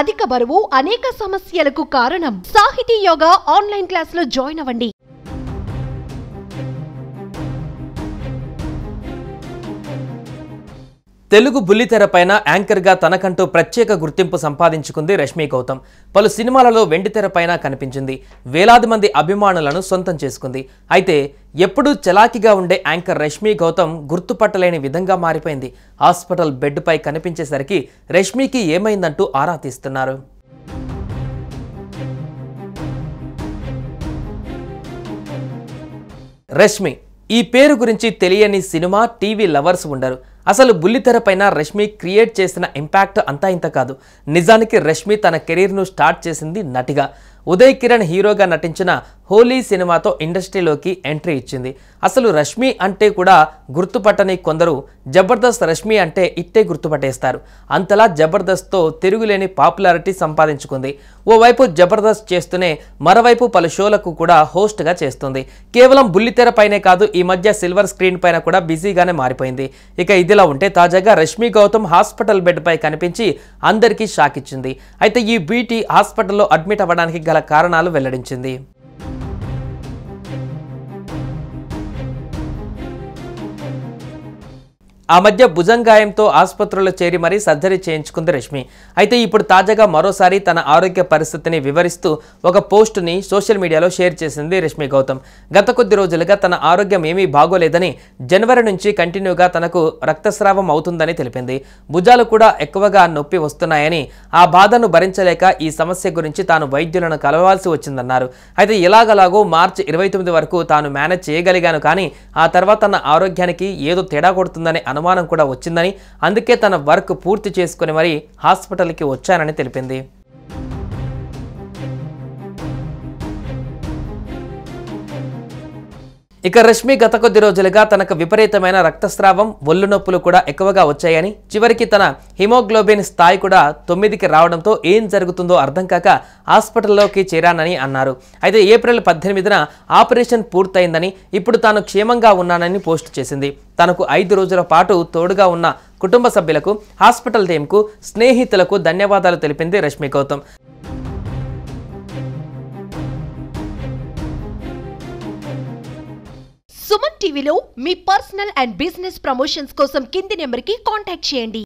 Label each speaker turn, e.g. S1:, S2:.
S1: అధిక బరువు అనేక సమస్యలకు కారణం. సాహితీ యోగా ఆన్లైన్ క్లాసులో జాయిన్ అవ్వండి.
S2: తెలుగు బుల్లితెర పైన యాంకర్గా తనకంటూ ప్రత్యేక గుర్తింపు సంపాదించుకుంది రష్మి గౌతమ్. పలు సినిమాలలో వెండితెర పైన కనిపించింది. వేలాది మంది అభిమానులను సొంతం చేసుకుంది. అయితే ఎప్పుడూ చలాకీగా ఉండే యాంకర్ రష్మి గౌతమ్ గుర్తుపట్టలేని విధంగా మారిపోయింది. హాస్పిటల్ బెడ్పై కనిపించేసరికి రష్మికి ఏమైందంటూ ఆరా తీస్తున్నారు. రష్మి ఈ పేరు గురించి తెలియని సినిమా టీవీ లవర్స్ ఉండరు. అసలు బుల్లితెర పైన రష్మి క్రియేట్ చేసిన ఇంపాక్ట్ అంతా ఇంత కాదు. నిజానికి రష్మి తన కెరీర్ను స్టార్ట్ చేసింది నటిగా. ఉదయ్ కిరణ్ హీరోగా నటించిన హోలీ సినిమాతో ఇండస్ట్రీలోకి ఎంట్రీ ఇచ్చింది. అసలు రష్మి అంటే కూడా గుర్తుపట్టని కొందరు జబర్దస్త్ రష్మి అంటే ఇట్టే గుర్తుపట్టేస్తారు. అంతలా జబర్దస్త్తో తిరుగులేని పాపులారిటీ సంపాదించుకుంది. ఓవైపు జబర్దస్త్ చేస్తూనే మరోవైపు పలు షోలకు కూడా హోస్ట్గా చేస్తుంది. కేవలం బుల్లితెర పైనే కాదు, ఈ మధ్య సిల్వర్ స్క్రీన్ పైన కూడా బిజీగానే మారిపోయింది. ఇక ఇదిలా ఉంటే తాజాగా రష్మి గౌతమ్ హాస్పిటల్ బెడ్పై కనిపించి అందరికీ షాక్ ఇచ్చింది. అయితే ఈ బ్యూటీ హాస్పిటల్లో అడ్మిట్ అవ్వడానికి గల కారణాలు వెల్లడించింది. ఆ మధ్య భుజంగాయంతో ఆసుపత్రిలో చేరి మరీ సర్జరీ చేయించుకుంది రష్మి. అయితే ఇప్పుడు తాజాగా మరోసారి తన ఆరోగ్య పరిస్థితిని వివరిస్తూ ఒక పోస్టుని సోషల్ మీడియాలో షేర్ చేసింది రష్మి గౌతమ్. గత కొద్ది రోజులుగా తన ఆరోగ్యం ఏమీ బాగోలేదని, జనవరి నుంచి కంటిన్యూగా తనకు రక్తస్రావం అవుతుందని తెలిపింది. భుజాలు కూడా ఎక్కువగా నొప్పి వస్తున్నాయని, ఆ బాధను భరించలేక ఈ సమస్య గురించి తాను వైద్యులను కలవాల్సి వచ్చిందన్నారు. అయితే ఇలాగలాగో మార్చి 29 వరకు తాను మేనేజ్ చేయగలిగాను, కానీ ఆ తర్వాత తన ఆరోగ్యానికి ఏదో తేడా కొడుతుందని అనుమానం కూడా వచ్చిందని, అందుకే తన వర్క్ పూర్తి చేసుకుని మరీ హాస్పిటల్కి వచ్చానని తెలిపింది. ఇక రష్మి గత కొద్ది రోజులుగా తనకు విపరీతమైన రక్తస్రావం, ఒళ్ళు నొప్పులు కూడా ఎక్కువగా వచ్చాయని, చివరికి తన హిమోగ్లోబిన్ స్థాయి కూడా 9కి రావడంతో ఏం జరుగుతుందో అర్థం కాక హాస్పిటల్లోకి చేరానని అన్నారు. అయితే ఏప్రిల్ 18న ఆపరేషన్ పూర్తయిందని, ఇప్పుడు తాను క్షేమంగా ఉన్నానని పోస్ట్ చేసింది. తనకు 5 రోజుల పాటు తోడుగా ఉన్న కుటుంబ సభ్యులకు, హాస్పిటల్ టీంకు, స్నేహితులకు ధన్యవాదాలు తెలిపింది రష్మి గౌతమ్.
S1: సుమన్ టీవీలో మీ పర్సనల్ అండ్ బిజినెస్ ప్రమోషన్స్ కోసం కింది నెంబర్కి కాంటాక్ట్ చేయండి.